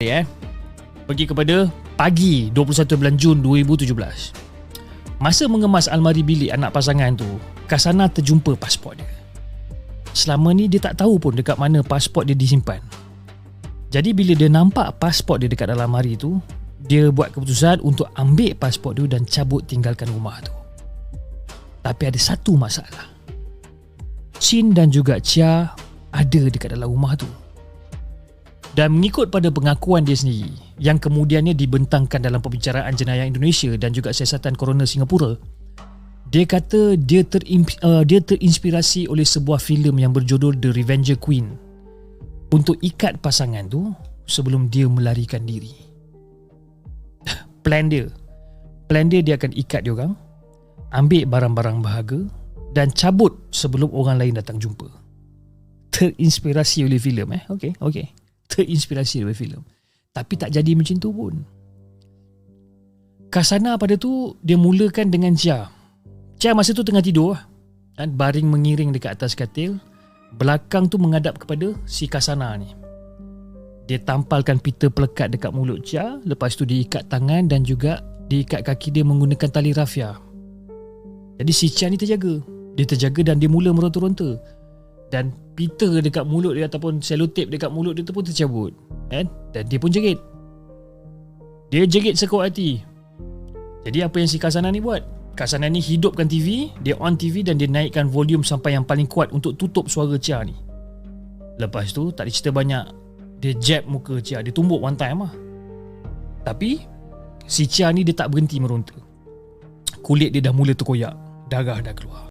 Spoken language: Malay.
balik Pergi kepada pagi 21 bulan Jun 2017. Masa mengemas almari bilik anak pasangan tu, Kasana terjumpa pasport dia. Selama ni dia tak tahu pun dekat mana pasport dia disimpan. Jadi bila dia nampak pasport dia dekat dalam almari tu, dia buat keputusan untuk ambil pasport tu dan cabut tinggalkan rumah tu. Tapi ada satu masalah. Chin dan juga Chia ada dekat dalam rumah tu. Dan mengikut pada pengakuan dia sendiri, yang kemudiannya dibentangkan dalam Pembicaraan Jenayah Indonesia dan juga Siasatan Coroner Singapura, dia kata dia terinspirasi oleh sebuah filem yang berjudul The Revenger Queen untuk ikat pasangan tu sebelum dia melarikan diri. Plan dia akan ikat dia orang, ambil barang-barang berharga dan cabut sebelum orang lain datang jumpa. Terinspirasi oleh filem Okey. Terinspirasi oleh filem. Tapi tak jadi macam tu pun. Kasana pada tu dia mulakan dengan Chia. Chia masa tu tengah tidur dan baring mengiring dekat atas katil. Belakang tu menghadap kepada si Kasana ni. Dia tampalkan pita pelekat dekat mulut Chia. Lepas tu dia ikat tangan dan juga diikat kaki dia menggunakan tali rafia. Jadi si Chia ni terjaga. Dia terjaga dan dia mula meronta-ronta. Dan pita dekat mulut dia ataupun selotip dekat mulut dia tu pun tercabut. Dan dia pun jerit. Dia jerit sekuat hati. Jadi apa yang si Kasana ni buat? Kasana ni hidupkan TV, dia on TV dan dia naikkan volume sampai yang paling kuat untuk tutup suara Chia ni. Lepas tu tak ada cerita banyak. Dia jab muka Chia, dia tumbuk one time lah. Tapi si Chia ni dia tak berhenti meronta. Kulit dia dah mula terkoyak, darah dah keluar.